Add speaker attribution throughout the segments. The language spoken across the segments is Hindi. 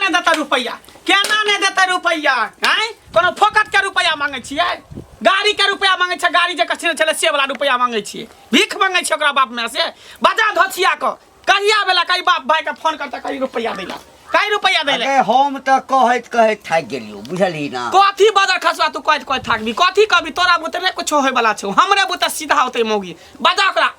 Speaker 1: नहीं देता रुपया केना नहीं देता रुपया हैं कोनो फोकट के रुपया मांगे छियै गाड़ी के रुपया मांगे छै गाड़ी जे कछने छले से वाला रुपया मांगे छियै भीख मांगे छै ओकरा बाप में से बजा धोछिया को कहिया बेला कई बाप भाई के फोन करता कई रुपया देला कई रुपया देले
Speaker 2: हम त कहत थाक गेलियो बुझली ना
Speaker 1: कथी बजर खसवा तू कहत थाकबी कथी कहबी तोरा बुते नहीं कुछ होय वाला छौ हमरे बुते सीधा होते मौगी बजा ओकरा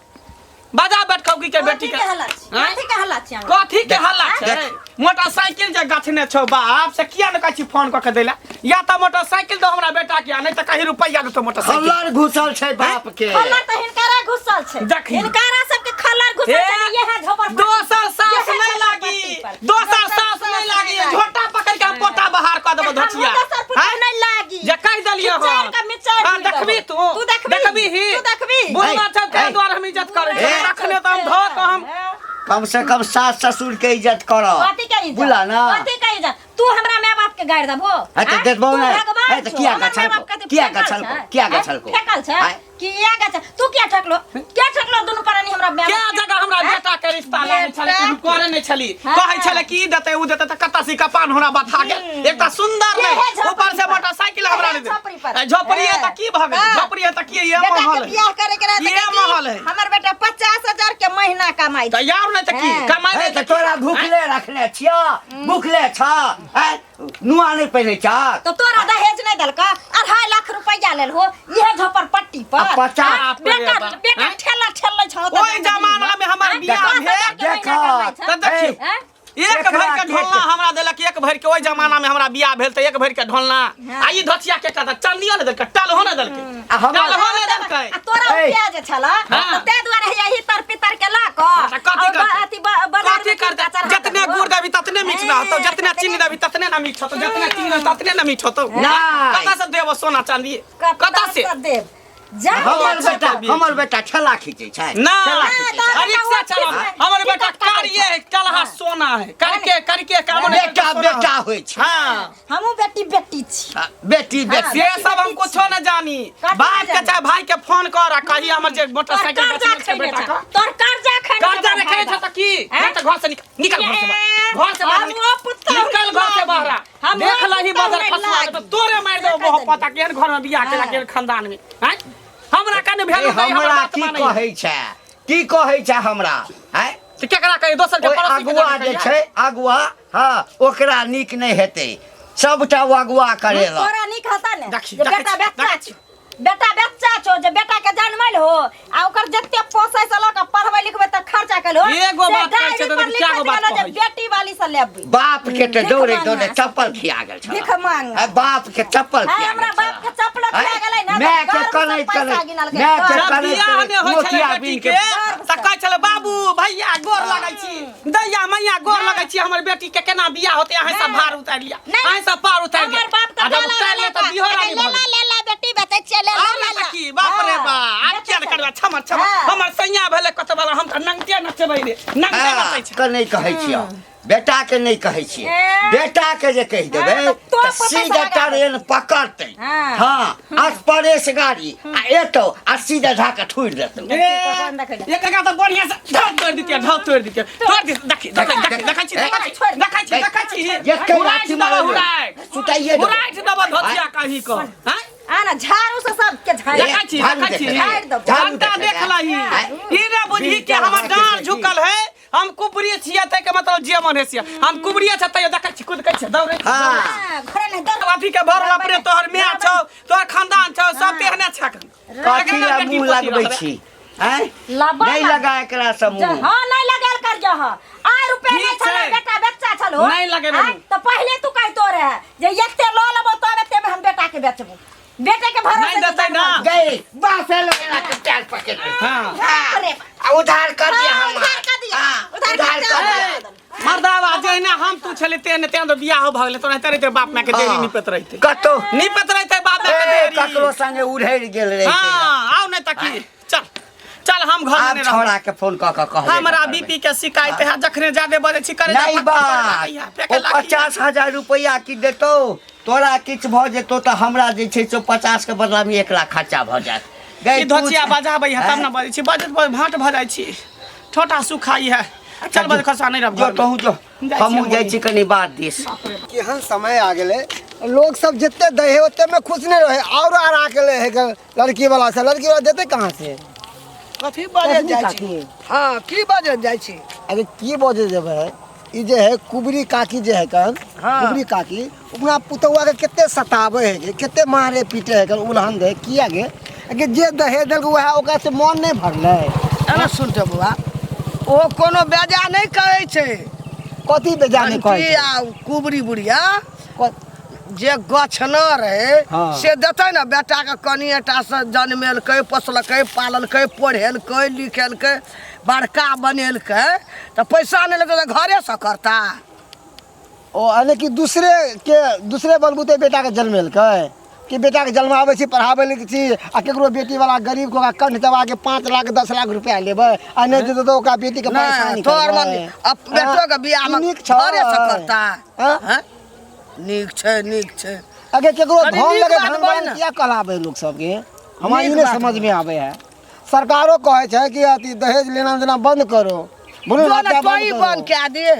Speaker 1: बजा बैठ खौकी के बेटी के कथी के हल्ला छै मोटरसाइकिल जे गछने छौ बाप से किया न कहछि फोन क के देला या त मोटरसाइकिल दो हमरा बेटा के नहीं त कहीं रुपया दे तो मोटरसाइकिल
Speaker 2: खल्लर घुसल छै बाप के
Speaker 3: खल्लर त हिनकारा घुसल छै हिनकारा सब के खल्लर घुसल छै ये है झोपर
Speaker 1: दोसर सास नहीं लागी दोसर सास नहीं लागी झोटा पकड़ के पोटा बाहर क देबो धछिया
Speaker 3: नहीं लागी
Speaker 1: जे कह दलियो हां देखबी तू देखबी ही बोलना छ ते द्वार हम इज्जत करे रखने तो हम धो तो हम
Speaker 2: कम से कम सास ससुर के इज्जत करो
Speaker 3: कथी के इज्जत
Speaker 2: बुला ना
Speaker 3: कथी के इज्जत तू हमरा माय बाप के गाड़ देबो
Speaker 2: त देबो ना त किया गछल को
Speaker 3: फेकल छै किया गछल तू क्या ठकलो दुनु प्राणी हमरा माय
Speaker 1: क्या जगह हमरा बेटा के रिश्ता लागे छले तू करे नहीं छली कहै छले की देते उ देते त कत्ता सी कपान हमरा बथा गेल एकटा सुंदर नहीं ऊपर से मोटरसाइकिल हमरा दे झोपड़ी है त की भगे झोपड़ी है त की ये महल है
Speaker 3: बियाह करे के
Speaker 1: ये महल है
Speaker 3: हमर बेटा 50,000 के महीना कमाई
Speaker 1: त यार नहीं त की कमाई
Speaker 2: त तोरा भूखले रखले छिया भूखले छ नुआ नहीं पहने छ
Speaker 3: तो तोरा दहेज नहीं दलका 2.5 लाख रुपया लेल हो ये झोपर पट्टी पर
Speaker 2: 50
Speaker 3: बेटा ठेला छ
Speaker 1: ओई जमाना में हमर बियाह भेल
Speaker 2: देखा
Speaker 1: त देखी एक भर के ढोलना हमरा देलक एक भर के ओई जमाना में हमरा बियाह भेल त एक भर के ढोलना आ ई धछिया के कता चांदिया ने देलक टल हो ने देलक टल हो ने देलक
Speaker 3: तोरा प्याज छला त ते दुआरे यही तर पितर के ला क
Speaker 1: कथी करते जितने गुड़ देबी ततने मीठ ना होतो जितने चीनी देबी ततने ना मीठ होतो जितने चीनी देबी ततने ना मीठ होतो कता से देबो सोना चांदी कता से
Speaker 3: देब
Speaker 2: हमर बेटा ठेला खींचे छै
Speaker 1: ना रिक्शा चला हमर बेटा कारिये कलहा सोना है करके काम
Speaker 2: बेटा होय छै
Speaker 1: हां
Speaker 3: हमहु बेटी छी
Speaker 2: बेटी
Speaker 1: से सब हम कुछो न जानी बाप के चाहे भाई के फोन कर आ कही हमर जे मोटरसाइकिल बेटा बेटा का
Speaker 3: तोर कर्जा
Speaker 1: रखे छ त की नहीं त घर से निकल घर से बाहर निकल घर से बाहर देख लही बदर फसवा तो तोरे मार देबो बहुत पता केहन घर में बियाह केला केहन खानदान में हैं हमरा कने भेल
Speaker 2: हमरा की कहै छै हमरा हैं
Speaker 1: त केकरा कहि दोसर के पड़ोसी
Speaker 2: अगुआ जे छै अगुआ हां ओकरा नीक नहीं हेतै सबटा अगुआ करेला
Speaker 3: तोरा नीक हता ने बेटा बच्चा छो जे बेटा के जन्मल हो आ ओकर जत्ते पोसै से लक पढ़बै लिखबै त खर्चा कलो
Speaker 1: एगो बात कहै छै त क्या गो बात कहै
Speaker 3: बेटी वाली से लेबै
Speaker 2: बाप के त दौड़े चप्पल खिया गेल छ
Speaker 3: भीख मांग
Speaker 2: बाप के चप्पल खिया
Speaker 3: हमरा बाप के चप्पल खिया गेलै ना
Speaker 2: मैं के कनै मोतिया बीन के
Speaker 1: त कहै छले बाबू भैया गोर लगै छी दैया मैया गोर लगै छी हमर बेटी के केना बियाह होते अहाँ सब भार उतार लिया अहाँ सब पार उतार लिया
Speaker 3: हमर बाप त
Speaker 1: उतार लिया त बिहोरा नहीं
Speaker 3: ले बेटी बते चले
Speaker 1: की बाप रे बा आ क्या करबा छमर हमर सैया भेले कत बार हम त नंगते नचबै रे नंगते नचै छै
Speaker 2: क नहीं कहै छियो बेटा के नहीं कहै छियै बेटा के जे कह देबै त सीधा ट्रेन पकड़तै हां एक्सप्रेस गाड़ी आ एतो आ सीधा ढाका ठुर देतै
Speaker 1: एक का त बढ़िया से ढाक तोड़ दितिया देखै छी
Speaker 2: ये कौराची मारो सुताइए
Speaker 1: उराइट दबा धोतिया कहि क हैं
Speaker 3: आना झाड़ू से सब के
Speaker 1: देखै छी घंटा देख लही ई रे बुझी के हमर डांर झुकल है हम कुबरी छिया त के मतलब जे मन हेसिया हम कुबरी छ त देखै छी कूद छै दौड़े
Speaker 3: हां घरे नहीं दौड़
Speaker 1: अथी के भरला परे तोहर मियां छौ तोहर खानदान छौ सब पहने छकन
Speaker 2: कथी ला मुंह लगबै छी हैं नहीं लगा एकरा समूह
Speaker 3: हां नहीं लगाल कर जा आ रुपया नहीं छला बेटा बच्चा छलो
Speaker 1: नहीं लगेबे
Speaker 3: त पहले तू कहि तोरे जे एकते ल लेबो तो एते में हम बेटा के बेचबो बेटे के भरोसे
Speaker 1: नहीं देतै ना
Speaker 2: गई बासे लोगला के टैग पकड़
Speaker 1: हां
Speaker 3: अरे
Speaker 2: उधार कर दिया हम
Speaker 3: उधार कर दिया
Speaker 1: मर्दावा जइना हम तू छले तेने तो बियाह हो भगले तो नहीं तेरे बाप में के देरी निपत रहिते
Speaker 2: कतो
Speaker 1: निपत रहिते बाप में के देरी
Speaker 2: ककरो संगे उड़ैर गेल रहिते
Speaker 1: हां आओ नहीं तकी चल हम घर में रह
Speaker 2: छोड़ा के फोन क कह
Speaker 1: हमरा बीपी के शिकायत है जखने ज्यादा बजे छी करे
Speaker 2: नहीं बा 50,000 रुपया की देतो तोरा किछ भ जेतो त हमरा जे छै 50 के बदला में 1 लाख खर्चा भ जात
Speaker 1: गई धोचिया बजाबै है तब न बजे छी बजत भाट भ जाय छी छोटा सुखाई है चल बस खसा नहीं रह
Speaker 2: जो कहूँ जो हमहूँ जाइ छी कनी बात दिस
Speaker 4: केहन समय आ गेले लोग सब जितने दहे ओते में खुश नहीं रहे और आ के है लड़की वाला से लड़की वाला देते कहाँ से
Speaker 5: कथी बाजे जाइ छी हां की बाजे जाइ छी
Speaker 4: अरे की बाजे जेबै ई जे है कुबरी काकी जे है कन कुबरी काकी अपना पुतौआ के केते सतावे है केते मारे पीटे है कन उल्हन दे किया गे कि जे दहे देल वह ओकरा से मन नहीं भरले
Speaker 5: अरे सुन त बुआ ओ कोनो बेजा नहीं कहै छै
Speaker 4: कथी बेजा नहीं कहै
Speaker 5: छै कुबरी बुढ़िया जे गछना रहे से देते ना बेटा के कनिएटा से जन्मेलकै पोसलकै पाललकै पढ़ेलकै लिखेलकै बड़का बनेलकै तो पैसा नहीं लेते तो घरे से करता
Speaker 4: ओ अने कि दूसरे बलबूते बेटा के जन्मेलकै कि बेटा के जन्मावे छी पढ़ावे ले छी आ केकरो बेटी वाला गरीब को कंठ दबा के 5 लाख 10 लाख रुपया लेबै आ नहीं दे तो ओका बेटी के पैसा नहीं
Speaker 5: तोर मन अब बेटो के बियाह में घरे से करता हैं नीक छै
Speaker 4: अगे केकरो धन लगे धन किया कहलावे लोग सब के हमरा ई नहीं समझ में आवे है सरकारों कहे छै कि अति दहेज लेना देना बंद करो भ्रूण हत्या
Speaker 5: बंद क्या दिए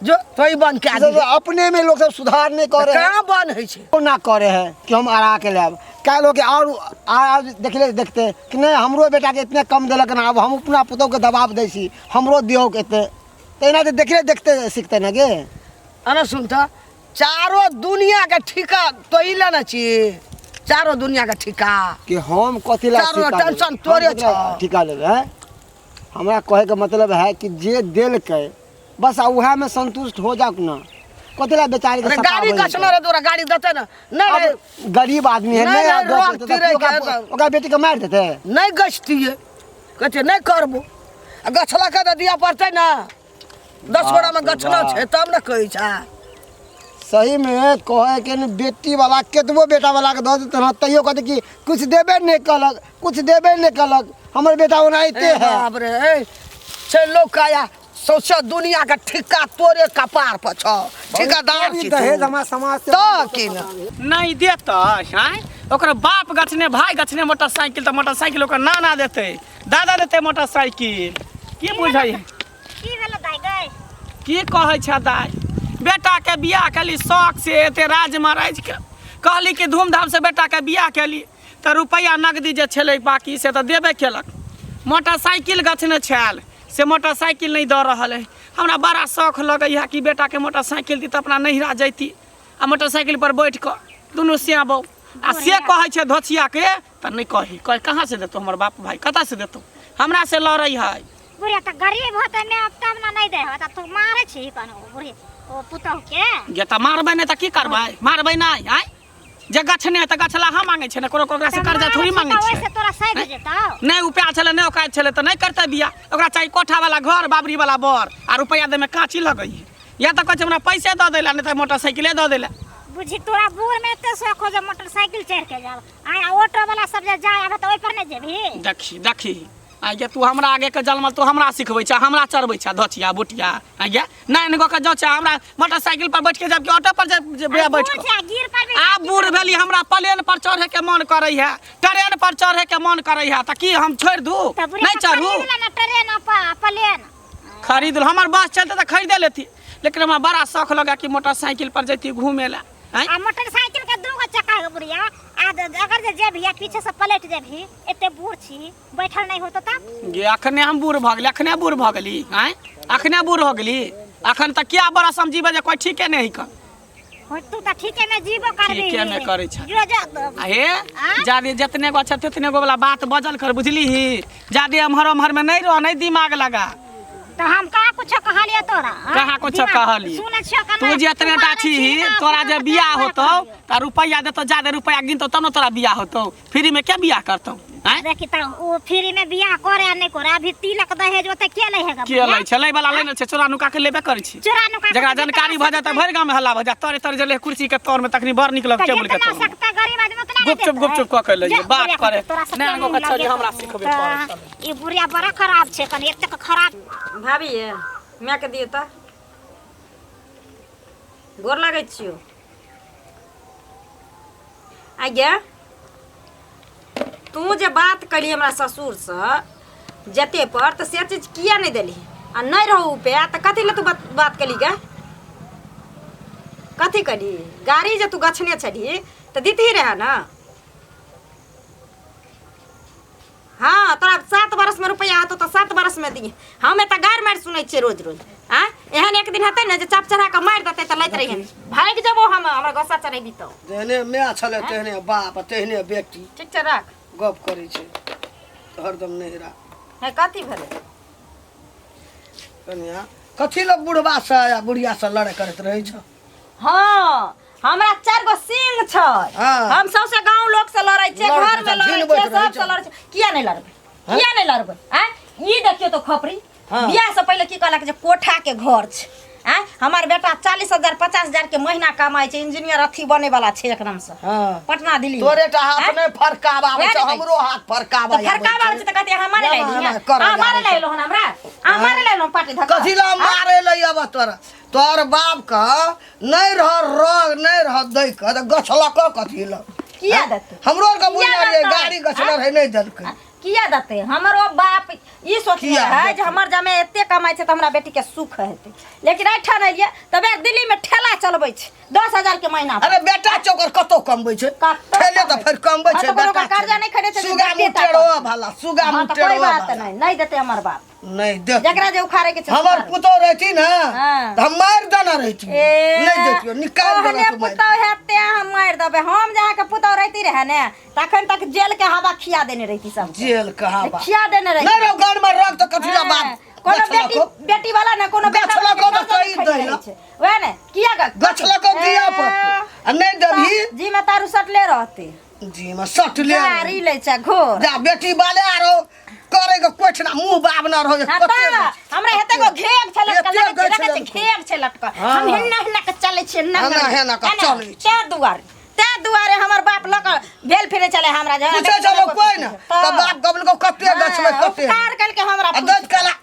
Speaker 5: जो तोई बंद क्या दिए
Speaker 4: अपने में लोग सब सुधार नहीं करे
Speaker 5: कहां बंद है छै
Speaker 4: ना करे है कि हम आरा के लेब क्या लोग और आज देखते कि नहीं हमरो बेटा के इतने कम देलक ना अब हम अपना पुतौ के दबाव दै छी हमरो दियो के तेना तो देखते सीखते ना गे
Speaker 5: अरे सुन त चारों दुनिया के ठिका तो ही लेना चाहिए चारों दुनिया का ठिका
Speaker 4: कि हम कथी ला
Speaker 5: चारों टेंशन तोरे छ
Speaker 4: ठिका लेबे हमरा कहे के मतलब है कि जे देल के बस उहे में संतुष्ट हो जाक ना कथी ला बेचारी के
Speaker 5: गाड़ी गछना रे तोरा गाड़ी देते ना नहीं
Speaker 4: गरीब आदमी है नहीं ओका बेटी के मार देते
Speaker 5: नहीं गछतिए कहते नहीं करबो गछला के दिया पड़ते ना 10 गोड़ा में गछना छै तब ना कहै छै
Speaker 4: सही में कहे के बेटी वाला केतबो बेटा वाला के दे देते तैयो कहते कि कुछ देबे नहीं कलक हमर बेटा ओनाइते है
Speaker 5: बाप रे छै लोग काया सोचा दुनिया का ठिका तोरे कपार पर छ ठिकादार छी
Speaker 4: दहेज हमरा समाज से
Speaker 5: तो की
Speaker 1: नहीं देता हैं ओकर बाप गछने भाई गछने मोटरसाइकिल तो मोटरसाइकिल ओकर नाना देते दादा देते मोटरसाइकिल की बुझाई
Speaker 3: की भेल दाई गई
Speaker 1: की कहै छ दाई बेटा के बियाह कली शौक से एते राज महाराज के कहली कि धूमधाम से बेटा के बियाह कली तो रुपया नगदी जे छलै बाकी से तो देबे केलक मोटरसाइकिल गछने छल से मोटरसाइकिल नहीं दऽ रहल है हमरा बड़ा शौक लगे है कि बेटा के मोटरसाइकिल दी तो अपना नहिरा जैती आ मोटरसाइकिल पर बैठ कर दुनू सियाबो आ से कहै छै धोचिया के तो नहीं कही कहाँ से देतो हमर बाप भाई कतऽ से देतो हमरा से लड़ै है
Speaker 3: बुढ़िया तो गरीब होते ने अब तब ना नहीं दे होता तो मारे छी कनो बुढ़िया ओ पुतौ के
Speaker 1: जे त मारबै नहीं त की करबै मारबै नहीं आय जे गछने त गछला हम मांगे छै न कोकरा से कर्जा थोड़ी मांगे छै
Speaker 3: से तोरा सही दे जेतौ
Speaker 1: नहीं उपाय छले नहीं औकात छले त नहीं करते बिया ओकरा चाहिए कोठा वाला घर बाबरी वाला बर आ रुपया दे में काची लगै या त कहै छै हमरा पैसे द देला नहीं त मोटरसाइकिले द देला
Speaker 3: बुझी तोरा बूढ़ में एते शौक हो जे मोटरसाइकिल चढ़ के जाब आ ऑटो वाला सब जे जाय आबे त ओइ पर नहीं जेबी
Speaker 1: देखी आगे तू हमरा आगे के जलमल तू हमरा सिखबै छ हमरा चढ़बै छ धोचिया बुटिया आगे नहीं गो के जो छ हमरा मोटरसाइकिल पर बैठ के जब ऑटो पर जे बैठ
Speaker 3: गिर पर
Speaker 1: आ बूढ़ भेली हमरा प्लेन पर चढ़े के मन करे है ट्रेन पर चढ़े के मन करे है त की हम छोड़ दू नहीं चढ़ू
Speaker 3: ट्रेन प्लेन
Speaker 1: खरीद हमर बस चलते त खरीदे लेती लेकिन हमरा बड़ा शौक लगा कि मोटरसाइकिल पर जैती घूमे ला
Speaker 3: आ मोटरसाइकिल के दूगो चक्का के बुढ़िया अगर जे जेबी पीछे से पलट जेबी एते बूढ़ छी बैठल नहीं होतो तब
Speaker 1: गे अखने हम बूढ़ भ गेली अखने बूढ़ भ गेली हैं अखने बूढ़ हो गेली अखन त क्या बड़ा समझीबे जे कोई ठीके नहीं कर
Speaker 3: हो तू त ठीके में जीवो करबी
Speaker 1: ठीके में करे छ
Speaker 3: जो जा
Speaker 1: हे जादे जितने गो छ तितने गो वाला बात बजल कर बुझली ही जादे अमहर में नहीं रह नहीं दिमाग लगा
Speaker 3: तो हम का कुछ कहलिए तोरा
Speaker 1: कहाँ कुछ कहली
Speaker 3: सुने छ
Speaker 1: तू जितने टाछी तोरा जे बियाह होतो त रुपया देतो ज्यादा रुपया गिनतो तब न तोरा बियाह होतो फ्री में क्या बियाह करतो हैं
Speaker 3: देखी त ओ फ्री में बियाह करे नहीं करे अभी तिलक दहेज ओते के ले हेगा
Speaker 1: के ले छलै वाला ले न छै चोरा नुका के लेबे करै छी
Speaker 3: चोरा नुका
Speaker 1: जकरा जानकारी भ जाता भर गांव में हल्ला भ जा तोरे तोरे जले कुर्सी के तौर में तखनी बर निकलब टेबल के तौर
Speaker 3: सकता गरीब आदमी उतना
Speaker 1: गुपचुप क के ले बात करे नहीं गो के छोरी हमरा सिखबे
Speaker 3: ई बुढ़िया बड़ा खराब छै कनी एते खराब
Speaker 6: भाभी ये मैं के दियो त गोर लागै छियो आगे तू जे बात करी हमरा ससुर से जते पर तो से चीज किया नहीं देली आ नहीं रहू पे तो कथी ले तू बात कली गा कथी करी गाड़ी जे तू गछने छली तो दीती रहे ना हाँ तोरा 7 बरस में रुपया आतो तो 7 बरस में दिए हम एत गार मार सुनै छियै रोज रोज आ एहन एक दिन हेतै ने जे चाप चढ़ा के मार देतै त लैत रहिए भाग जबो हम हमरा गोसा चढ़ेबी तो
Speaker 5: तेहने माय छले तेहने बाप तेहने बेटी
Speaker 6: ठीक छै राख
Speaker 5: गप करै छै हरदम नहिरा
Speaker 6: है कथी भेलै
Speaker 5: कन्या कथी ल बुढ़वा से या बुढ़िया से लड़ाई करत रहै छ
Speaker 3: हाँ हमरा 4 गो सिंह छै
Speaker 5: हाँ।
Speaker 3: हम सबसे गांव लोग से लड़ै छै
Speaker 5: लड़ै
Speaker 3: घर में
Speaker 5: छै,
Speaker 3: लड़ै
Speaker 5: झिनबैत
Speaker 3: छै
Speaker 5: रहै
Speaker 3: सब
Speaker 5: छै।
Speaker 3: से लड़ै छै किया नहीं लड़बै किया नहीं लड़बै आ ई देखियो तो खपरी
Speaker 5: हाँ।
Speaker 3: बियाह से पहले की कहलक जे कोठा के घर छै आ हमार बेटा 40,000 50,000 के महीना कमाई छै इंजीनियर अथी बने वाला छै एकदम से
Speaker 5: हां
Speaker 3: पटना दिल्ली
Speaker 5: तोरे टा हाथ में फरकावा आबै
Speaker 3: वएह
Speaker 5: छै
Speaker 3: ने
Speaker 5: हमरो हाथ फरकावा आबै
Speaker 3: फरकावा छै त कहते हमारे ले
Speaker 5: ना,
Speaker 3: लिया
Speaker 5: ना, कर,
Speaker 3: हमारे
Speaker 5: जा,
Speaker 3: ले लो हमरा हमारे ले लो पार्टी धक्का
Speaker 5: कथी ला मारे ले अब तोरा तोर बाप का नहीं रह रोग नहीं रह दै के त गछला क कथी ला
Speaker 3: किया देते
Speaker 5: हमरो के
Speaker 3: किया
Speaker 5: बुझा रे
Speaker 3: देतै?
Speaker 5: गाड़ी गछला रहे नहीं दलकै
Speaker 3: किया देते हमरो बाप ई सोचले
Speaker 5: किया
Speaker 3: है
Speaker 5: देतै?
Speaker 3: जे हमर जमे एते कमाई छै त हमरा बेटी के सुख हेतै लेकिन ऐठा नहीं लिया तबे दिल्ली में ठेला चलबै छै 10,000 के महीना
Speaker 5: अरे बेटा चोकर कतो कमबै छै
Speaker 3: कतौ
Speaker 5: ठेले त फिर कमबै
Speaker 3: हाँ,
Speaker 5: छै
Speaker 3: तो कोनो
Speaker 5: बेटा
Speaker 3: का कर्जा नहीं खड़े छै जे
Speaker 5: सुगा
Speaker 3: देते ता
Speaker 5: मुटेरो
Speaker 3: कम।
Speaker 5: भाला सुगा
Speaker 3: हाँ, तो
Speaker 5: मुटेरो
Speaker 3: कोई बात नहीं देते हमर बाप
Speaker 5: नहीं दे
Speaker 3: जकरा जे उखाड़े के छै
Speaker 5: हमर
Speaker 3: उखाड़।
Speaker 5: पुतो रहती ना
Speaker 3: हाँ।
Speaker 5: त हम मार देना रहती नहीं देतियो निकाल देना
Speaker 3: ओहने
Speaker 5: तू मार
Speaker 3: पुतौ हेते हम मार देबे हम जहाँ के पुतौ रहती रहे ने तखन तक जेल के हवा खिया देने रहती सब
Speaker 5: जेल कहा बा
Speaker 3: खिया देने रहती
Speaker 5: नहीं रो घर में रख तो कथीला बात
Speaker 3: कोनो
Speaker 5: गछला
Speaker 3: बेटी
Speaker 5: को
Speaker 3: बेटी वाला ने कोनो बेटा
Speaker 5: गछला
Speaker 3: वाला
Speaker 5: को
Speaker 3: के
Speaker 5: तो
Speaker 3: कर्जा
Speaker 5: कही
Speaker 3: नहीं खरीद
Speaker 5: दैला।
Speaker 3: रहै छै वह ने किया
Speaker 5: गछला को दिया पड़तो आ नहीं देबही
Speaker 3: जी में तारू सटले रहते
Speaker 5: जी में सट ले
Speaker 3: गाड़ी ले छै घोर
Speaker 5: जा बेटी वाले आरो करे के कोछ ना मुंह बाबना रहो
Speaker 3: हाँ तो हमरा हेते को घेग छै लटकल
Speaker 5: एते
Speaker 3: लगे छै
Speaker 5: गछ
Speaker 3: रखे छै घेग छै लटकल
Speaker 5: हाँ।
Speaker 3: हम हिन्ना हिन्ना के चले छियै
Speaker 5: हिन्ना हिन्ना के चलै छियै।
Speaker 3: ते दुआरे हमर बाप लक भेल फिरे चले हमरा जे
Speaker 5: पूछे चलो कोई ना तो बाप गबल को कते गछ में कते
Speaker 3: कार कल के हमरा
Speaker 5: आ दद कला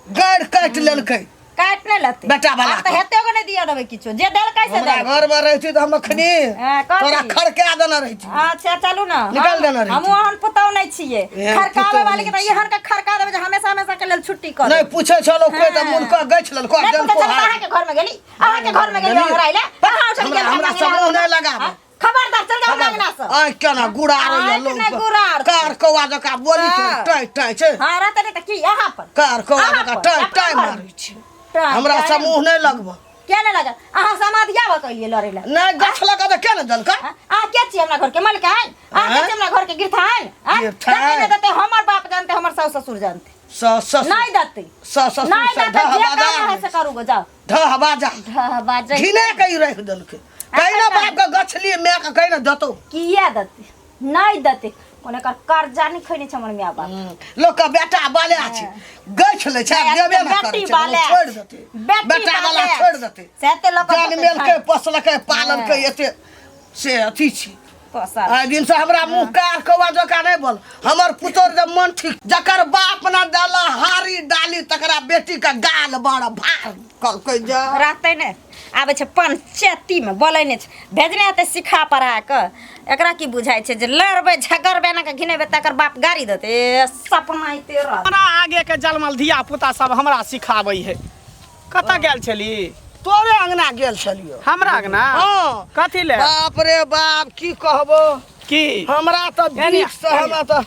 Speaker 5: गाड़ काट लेलकै
Speaker 3: काटने लते
Speaker 5: बेटा वाला
Speaker 3: तो हेते को नहीं दिया देबे किछो जे देल कैसे
Speaker 5: हमरा
Speaker 3: दे
Speaker 5: घर में रहती तो हम अखनी
Speaker 3: हाँ, कथी?
Speaker 5: तोरा खड़का देना रहती
Speaker 3: अच्छा चलू ना
Speaker 5: निकाल देना रही
Speaker 3: हम ओहन पुतौ नहीं छिए
Speaker 5: एहन
Speaker 3: खरकावे
Speaker 5: पुतौ
Speaker 3: वाले के
Speaker 5: नहीं
Speaker 3: त एहन के खरका देबे जे हमेशा हमेशा के लेल छुट्टी कर
Speaker 5: नहीं पूछे चलो कोई तो
Speaker 3: हाँ।
Speaker 5: मुनका गछ लेलको
Speaker 3: नहीं
Speaker 5: जन
Speaker 3: पता
Speaker 5: को
Speaker 3: चलता
Speaker 5: हार
Speaker 3: है के घर में गेली अहाँ के घर में गेली हमरा इले अहाँ उठल के
Speaker 5: हमरा समूह नहीं लगाबे
Speaker 3: खबरदार चल जाओ अंगना से
Speaker 5: आय केना गुड़ार
Speaker 3: आय
Speaker 5: लोग
Speaker 3: केना गुड़ार छै।
Speaker 5: कार कौवा जका बोली छै
Speaker 3: हाँ।
Speaker 5: टाइ टाइ छै
Speaker 3: हां रहते नहीं त की यहाँ पर
Speaker 5: कार कौवा
Speaker 3: अहाँ
Speaker 5: जका
Speaker 3: पर,
Speaker 5: टाइ
Speaker 3: अपना
Speaker 5: टाइ
Speaker 3: घर
Speaker 5: मारै
Speaker 3: में।
Speaker 5: छै
Speaker 3: टाइ,
Speaker 5: हमरा
Speaker 3: टाइ।
Speaker 5: समूह नहीं लगबो
Speaker 3: क्या नहीं लगा अहाँ समाधिया बकलिए लड़े ला
Speaker 5: नहीं गछ लगा तो केना दलका
Speaker 3: अहाँ के छी हमरा घर के मालिक है अहाँ के
Speaker 5: हाँ?
Speaker 3: छी हमरा घर के गिरथान
Speaker 5: गिरथान?
Speaker 3: नहीं देते हमर बाप जानते हमर सास ससुर जानते
Speaker 5: स
Speaker 3: नहीं देते
Speaker 5: स
Speaker 3: नहीं देते जे काम है से
Speaker 5: ध
Speaker 3: करू गो जाओ
Speaker 5: बाजा
Speaker 3: बाजे
Speaker 5: घिने कई रख दलके कहिना बाप का गछली मैं का कहिना दतो
Speaker 3: किया देते नहीं देते कोने कर कर्जा नहीं खैने छ हमर मिया बाप
Speaker 5: लोग का बेटा बाले छै गछ ले छै
Speaker 3: हाँ,
Speaker 5: देबे ना
Speaker 3: बेटी
Speaker 5: करे छै
Speaker 3: बाले
Speaker 5: छोड़ देते
Speaker 3: बेटी
Speaker 5: बेटा वाला
Speaker 3: बाले
Speaker 5: छोड़ देते
Speaker 3: सेते लोग
Speaker 5: जान मेल के पोसल के पालन के एते से अथी छी
Speaker 3: पोसल
Speaker 5: आ दिन से हमरा मुंह कार कौवा जका नहीं बोल हमर पुतोर जब मन ठीक जकर बाप ना डाला हारी डाली तकरा बेटी का गाल बड़ा भार कल कोई जा
Speaker 3: रहते ने आबे छै पंचायती में बोले ने भेजने हेते सिखा पढ़ा के एकरा की बुझाई छै जे लड़बे झगड़बे ना के घिनेबे तकर बाप गाड़ी देते सपना इते रह
Speaker 1: हमरा आगे के जलमल धिया पुता सब हमरा सिखाबै है कतऽ गेल छली
Speaker 5: तोरे अंगना गेल छलियो
Speaker 1: हमरा अंगना
Speaker 5: हां
Speaker 1: कथी ले
Speaker 5: बाप रे बाप की कहबो
Speaker 1: की
Speaker 5: हमरा तो
Speaker 1: यानी-
Speaker 5: बिख से हमरा तो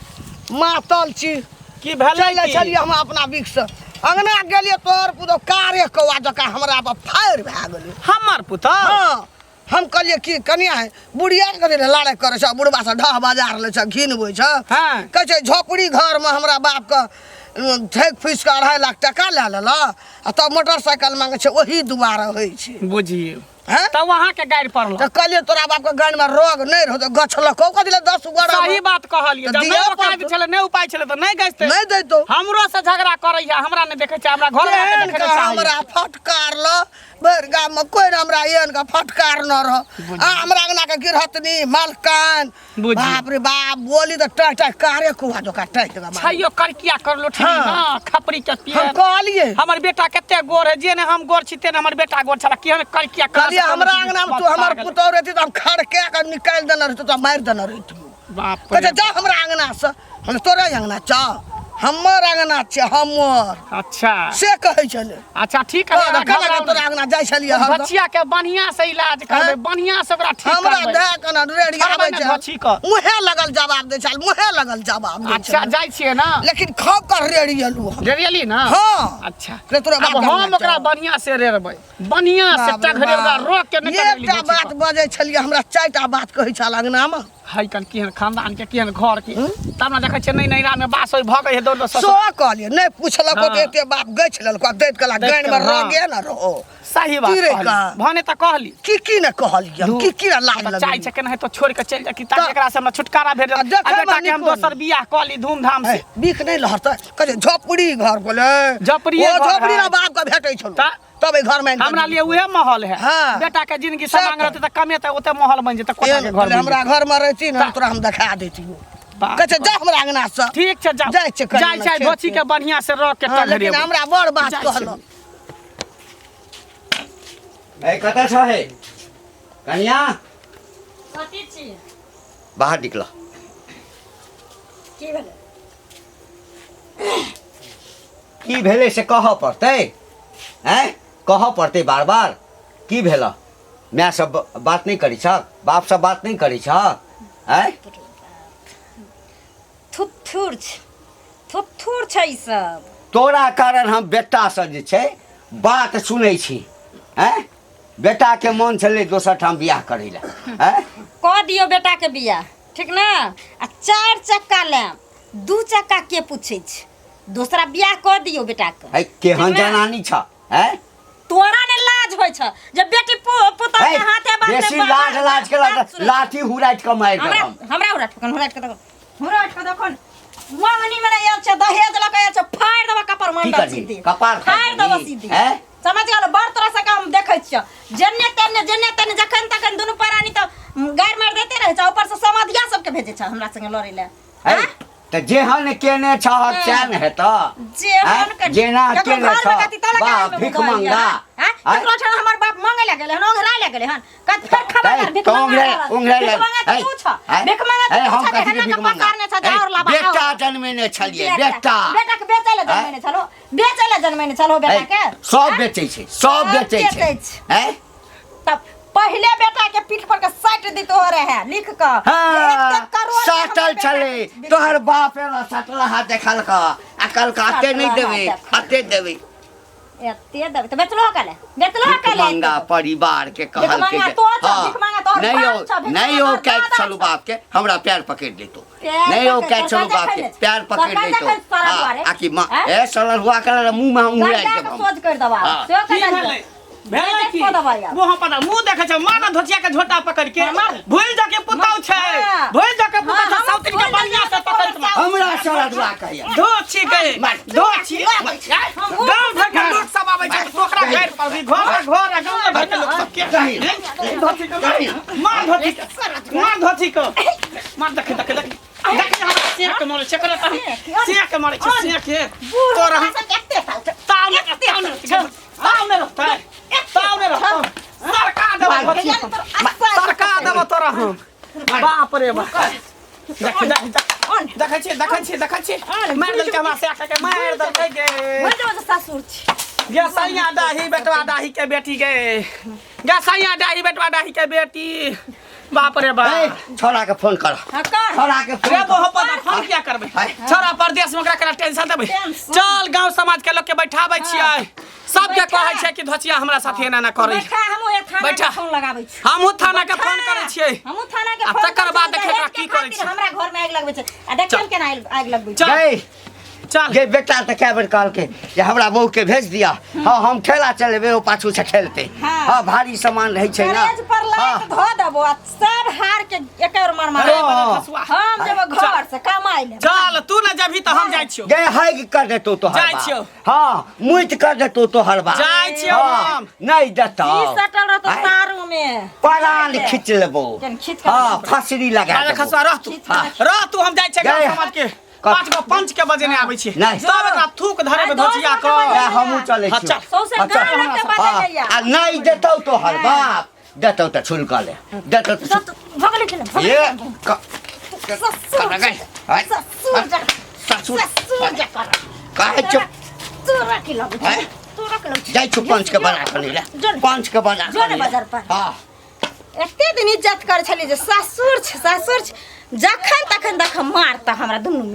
Speaker 5: मातल छी
Speaker 1: की भेलै
Speaker 5: चले
Speaker 1: की?
Speaker 5: छलिए हम अपना बिख से अंगना गेलिए तोर पुतो कारे कौवा जका हमरा पर फायर भए गेलै
Speaker 1: हमर पुतौ
Speaker 5: हाँ हम कहलिए कि कनिया है बुढ़िया के लड़ाई करे छ बुढ़बा से ढह बाजार ले छ घिनबै छ
Speaker 1: हाँ।
Speaker 5: कहै छै झोपड़ी घर में हमरा बाप का ठेक फीस का 2.5 लाख टका ले लेला आ तब मोटरसाइकिल मांगे छै ओही दुआरे होइ छै
Speaker 1: बुझियो
Speaker 5: हैं
Speaker 1: तब वहाँ के गाड़ी पड़ल
Speaker 5: तो कहलिए तोरा बाप के गाड़ी में रोग नहीं रहो तो गछ लको कह दिले 10 गोड़ा
Speaker 1: सही बात कहलिए
Speaker 5: तो
Speaker 1: जब
Speaker 5: दिया
Speaker 1: नहीं उपाय
Speaker 5: पड़तौ।
Speaker 1: छले नहीं उपाय छले तो नहीं गइते
Speaker 5: नहीं दैतो
Speaker 1: हमरो से झगड़ा करैया हमरा ने देखे छै हमरा घर में
Speaker 5: एहन
Speaker 1: देखे
Speaker 5: का
Speaker 1: छै
Speaker 5: हमरा फटकार ल भर गाम में कोई ना हमरा एहन का फटकार न रह आ हमरा अंगना के गिरहतनी मालकान
Speaker 1: बुझी।
Speaker 5: बाप रे बाप बोली तो टाइ टाइ कारे कुआ जो का टाइ का मार
Speaker 1: छइयो करकिया कर लो ठीक
Speaker 5: हाँ।
Speaker 1: हां खपरी के
Speaker 5: हम
Speaker 1: पिए
Speaker 5: कहलिए
Speaker 1: हमर बेटा कते गोर है जे ने हम गोर छी तेने हमर बेटा गोर छला कि हम करकिया कर
Speaker 5: कहलिए हमरा अंगना में तू हमर पुतौ रहती तो हम खड़के के निकाल देना रहती तो मार देना रहती
Speaker 1: बाप
Speaker 5: कहते
Speaker 1: रे
Speaker 5: जा हमरा अंगना से हम तोरे अंगना चा हमर अंगना छै हमर
Speaker 1: अच्छा
Speaker 5: से कहै छलै
Speaker 1: अच्छा ठीक है
Speaker 5: केना तोरा अंगना जाइ छलियै हम
Speaker 1: बच्चिया के बढ़िया से इलाज करबे बढ़िया से ओकरा ठीक
Speaker 5: हमरा
Speaker 1: करबे
Speaker 5: देह कना रेडी आबै छै
Speaker 1: बच्ची को
Speaker 5: मुहे लगल जवाब दै छल मुहे लगल जवाब दै
Speaker 1: अच्छा
Speaker 5: छल
Speaker 1: जाइ छियै ना
Speaker 5: लेकिन खाओ कर रेडी एलू
Speaker 1: रेडियली ना
Speaker 5: हाँ
Speaker 1: अच्छा
Speaker 5: रे तोरा
Speaker 1: अब
Speaker 5: बात
Speaker 1: हम ओकरा बढ़िया से रेरबै बढ़िया से टघरे ओकरा रोक के निकल
Speaker 5: एकटा बात बजै छलियै हमरा चारिटा बात कहै छल अंगनामे
Speaker 1: हाय कन केहन खानदान के केहन घर के तब ना देखै छै नहीं नैरा में बास होय भगै है दौड़
Speaker 5: सो कहलियै नहि पुछलक
Speaker 1: हाँ।
Speaker 5: तऽ एते बाप गछि लेलक दैत कला
Speaker 1: दैत
Speaker 5: गाइन में
Speaker 1: कला,
Speaker 5: रह गे न रहो
Speaker 1: सही बात
Speaker 5: की रे
Speaker 1: कहली
Speaker 5: का?
Speaker 1: भने त कहली
Speaker 5: की ने कहलियै की की लाज
Speaker 1: चाय
Speaker 5: लगै
Speaker 1: छै केना है तो छोड़ के चल जा कि ताकि एकरा से हमरा छुटकारा भेट
Speaker 5: आ
Speaker 1: जाए
Speaker 5: देखै
Speaker 1: आ बेटा
Speaker 5: मानी
Speaker 1: के हम
Speaker 5: कोन?
Speaker 1: दोसर बियाह कहली धूमधाम से
Speaker 5: बीख नहीं लहरतै कहै झोपड़ी घर बोले
Speaker 1: झोपड़िए
Speaker 5: ओ
Speaker 1: घर
Speaker 5: झोपड़ी
Speaker 1: है।
Speaker 5: ना बाप के भेटै छल
Speaker 1: ता-
Speaker 5: तब घर में
Speaker 1: हमरा लिए उहे माहौल है
Speaker 5: हाँ।
Speaker 1: बेटा के जिंदगी
Speaker 5: सब
Speaker 1: समांग रहते त कमेते ओते माहौल बन जेते कोटा के घर में
Speaker 5: हमरा घर में रहती ना तोरा हम देखा देती
Speaker 1: बाप
Speaker 5: कहै छै जा हमरा अंगना से
Speaker 1: ठीक छै जा
Speaker 5: जाइ छै कनी
Speaker 1: जाइ छै
Speaker 5: खेत
Speaker 1: धोची के बढ़िया से रख के
Speaker 5: हाँ,
Speaker 1: टघरे
Speaker 5: लेकिन हमरा बड़ बात
Speaker 1: जाइ छै।
Speaker 5: कहलक
Speaker 2: ए कतऽ छ हे कनिया
Speaker 3: कथी छी
Speaker 2: बाहर निकल
Speaker 3: की भेलै
Speaker 2: की भेलै से कहऽ पड़तै हैं कहऽ पड़तै बार बार की भेल माय सब बात नहीं करी छ बाप सब बात नहीं करी छ हैं
Speaker 3: थुथुर छै ई सब
Speaker 2: तोरा कारण हम बेटा से जे छै बात सुनै छी हैं बेटा के मन छलै दोसर ठाम बियाह करै लए हैं
Speaker 3: कह दियो बेटा के बियाह ठीक ना आ 4 चक्का लेम 2 चक्का के पूछे छै दूसरा बियाह कह दियो बेटा के
Speaker 2: है केहन
Speaker 3: ठीक ने?
Speaker 2: जनानी छ हैं
Speaker 3: तोरा ने लाज होय छ जब बेटी पुता के हाथे बांधे
Speaker 2: बेसी लाज लाज के लाठी हुराइत के मारि
Speaker 3: हमरा
Speaker 2: देब
Speaker 3: हमरा उरा ठकन हमरा के देखो हमरा के देखो मंगनी में आयल छ दहेज लक आयल छ फाड़ देबा कपर
Speaker 2: की
Speaker 3: मंडल
Speaker 2: करबी?
Speaker 3: सीधी
Speaker 2: कपार फाड़ि
Speaker 3: फाड़ देबा
Speaker 2: देबी?
Speaker 3: सीधी
Speaker 2: हैं?
Speaker 3: समझ गेल बड़ तोरा से काम देखै छ जन्ने तन्ने जखन तखन दुनु परानी त गायर मार देते रहे छ ऊपर से समाधिया सबके भेजे छ हमरा संगे लड़ै ले
Speaker 2: है त जेहन केने छ चैन हेत
Speaker 3: जेहन कर
Speaker 2: जेना
Speaker 3: केकरो
Speaker 2: केने
Speaker 3: घर
Speaker 2: छ
Speaker 3: में कथी तोला
Speaker 2: बा
Speaker 3: के
Speaker 2: भिख मंगा
Speaker 3: हैं केकरो छ हमर बाप मांगे ले गेले हन ओंघरा ले गेले हन कत फेर खबर कर भिख
Speaker 2: उंगरे
Speaker 3: मंगा
Speaker 2: ले
Speaker 3: भिख मंगा त तू छ भिख मंगा
Speaker 2: है हम
Speaker 3: तू छ
Speaker 2: कथी के भिख मंगा
Speaker 3: पकारने छ जाओर लाबा
Speaker 2: बेटा जन्मेने छलिए बेटा
Speaker 3: बेटा के बेचै ले जन्मेने छलो बेचै ले जन्मेने छलो बेटा के
Speaker 2: सब बेचै छै सब बेचै छै
Speaker 3: बेचै छै।
Speaker 2: हैं
Speaker 3: तब पहले बेटा के पीठ पर के साइट दी तो रहे लिख क
Speaker 2: हाँ, सटल छले तोहर बाप एला सटल हाथ देखल का अकल का अते नहीं देबे अते देबे
Speaker 3: एते दब त बेचलो
Speaker 2: भिख
Speaker 3: काले
Speaker 2: मंगा परिवार के कहल के
Speaker 3: मंगा तो छ, भिख मंगा तोहर
Speaker 2: नहीं हो
Speaker 3: बाप छ, भिख
Speaker 2: नहीं
Speaker 3: मंगा
Speaker 2: हो
Speaker 3: तोहर
Speaker 2: कैट
Speaker 3: दादा
Speaker 2: चलू
Speaker 3: छ।
Speaker 2: बाप के हमरा पैर पकड़ लेतो
Speaker 3: पैर
Speaker 2: नहीं हो
Speaker 3: पकड़,
Speaker 2: कैट चलू
Speaker 3: सरकार
Speaker 2: बाप के
Speaker 3: देखै
Speaker 2: पैर पकड़
Speaker 3: सरकार
Speaker 2: लेतो
Speaker 3: देखै सारा द्वारे।
Speaker 2: आकी मां
Speaker 3: हैं?
Speaker 2: ए सलन हुआ कर मुंह में उंगली
Speaker 3: गड्ढा
Speaker 2: के
Speaker 3: के सोच कर दबा
Speaker 2: हाँ।
Speaker 3: से
Speaker 1: की
Speaker 3: कना
Speaker 1: भेलै भेलै की
Speaker 3: को दबाई आब।
Speaker 1: मुंह पर मुंह देखै छै माना धोतिया के झोटा पकड़ के
Speaker 3: मार।
Speaker 1: भूल जा के पुताउ छै
Speaker 3: हाँ।
Speaker 1: भूल जा के पुताउ
Speaker 3: हाँ,
Speaker 1: छै साउथ के
Speaker 3: भूल जा
Speaker 1: बढ़िया
Speaker 3: के
Speaker 1: से पकड़ के मार।
Speaker 2: हमरा सरा दुआ कहिया
Speaker 1: धोची के
Speaker 2: मार।
Speaker 1: धोची गांव भर के लोग सब आबै छै ओकरा घर पर भी घर गांव भर के लोग सब के
Speaker 2: कहीं
Speaker 1: धोची के मार धोची के मार धोची को मार देख देख देख देख हमरा से के मारे छै करे से के मारे छै से के तोरा ताव ने रहता सरकार देबो धोची सरकार देबो तोरा हम बाप रे बाप देखै छी मार देलकै हमरा से के मार देलकै गे
Speaker 3: ससुर छी
Speaker 1: गे सैया दाही बेटवा दाही के बेटी गे गे सैया दाही बेटवा दाही के बेटी बाप रे बाप
Speaker 2: छोरा के फोन कर छोरा के
Speaker 1: रे
Speaker 2: फोन
Speaker 1: मोहब्बत फोन क्या करबै छोरा परदेश में ओकरा केना टेंशन देबै चल गांव समाज के लोग के बैठाबै छियै सबके कहै छै कि धोचिया हमरा साथे एना ना करै
Speaker 3: बैठा हमहु एक थाना
Speaker 1: बैठा।
Speaker 3: के फोन लगाबै छी
Speaker 1: हमहू थाना के फोन करै छियै
Speaker 3: हमहु थाना के
Speaker 1: आ
Speaker 3: फोन
Speaker 1: तकर बाद
Speaker 3: करै छी,
Speaker 1: देखै
Speaker 3: दहेज
Speaker 1: की
Speaker 3: के
Speaker 1: करै
Speaker 3: खातिर
Speaker 1: छी।
Speaker 3: हमरा घर में आगि लगबै छै आ देखियन केना आगि लगबै छै
Speaker 1: चल
Speaker 2: गई
Speaker 1: चल
Speaker 2: गे बेटा त क्या बेर कहल के जे हमरा बहू के भेज दिया हाँ हम ठेला चलेबे ओ पाछू से खेलते
Speaker 3: हाँ।
Speaker 2: हाँ भारी सामान रहे छै ना
Speaker 3: गैरेज पर लाइट धो देबो आ सब हार के एक और मार मार
Speaker 1: अरे
Speaker 2: हाँ।
Speaker 1: खसुआ
Speaker 3: हम जब घर से कमाई ले
Speaker 1: चल तू ना जभी त हम जाइ छियो
Speaker 2: गे हैग कर देतो तो हर
Speaker 1: जाइ
Speaker 2: बात
Speaker 1: छियौ।
Speaker 2: हाँ मुइत कर देतो तो हर बात
Speaker 1: जाइ छियौ
Speaker 2: हाँ,
Speaker 1: हम।
Speaker 2: नहीं देता
Speaker 3: ई सटल रहतो
Speaker 2: हैं?
Speaker 3: तारू में
Speaker 2: परान खींच लेबो
Speaker 3: केन खींच के
Speaker 2: हाँ
Speaker 3: लेबो।
Speaker 2: फसरी लगा
Speaker 1: अरे
Speaker 2: देबो
Speaker 1: खसुआ रह तू
Speaker 2: हाँ।
Speaker 1: रह तू हम जाइ छै गांव
Speaker 2: गए।
Speaker 1: समाज के 5 गो पंच के बजे ने आबै छी
Speaker 2: नहीं।
Speaker 1: सब एकरा थूक धरे
Speaker 3: आ,
Speaker 1: धोचिया
Speaker 3: दस
Speaker 1: को
Speaker 3: बजे
Speaker 2: ए, हमहू चले
Speaker 1: हाँ,
Speaker 2: छी
Speaker 1: चल।
Speaker 3: सौंसे
Speaker 2: हाँ, चल।
Speaker 3: गाँव लग के
Speaker 2: हाँ,
Speaker 3: बजे
Speaker 2: आ नहीं देतो तो हर बाप देतो तो छुलका ले देतो तो
Speaker 3: भगले के
Speaker 2: ये
Speaker 3: ससुर
Speaker 2: कर गई
Speaker 3: ससुर जा
Speaker 2: ससुर
Speaker 3: ससुर
Speaker 2: काहे चुप
Speaker 3: तोरा की लग
Speaker 2: हैं?
Speaker 3: तोरा के लग
Speaker 2: जाई छु पंच के बना के ले
Speaker 3: जोन।
Speaker 2: पंच के बना
Speaker 3: जोन
Speaker 2: के
Speaker 3: बाजार पर।
Speaker 2: हां
Speaker 3: एते दिन इज्जत कर छली जे ससुर छ जखन तखन देख मारता हमरा दुनू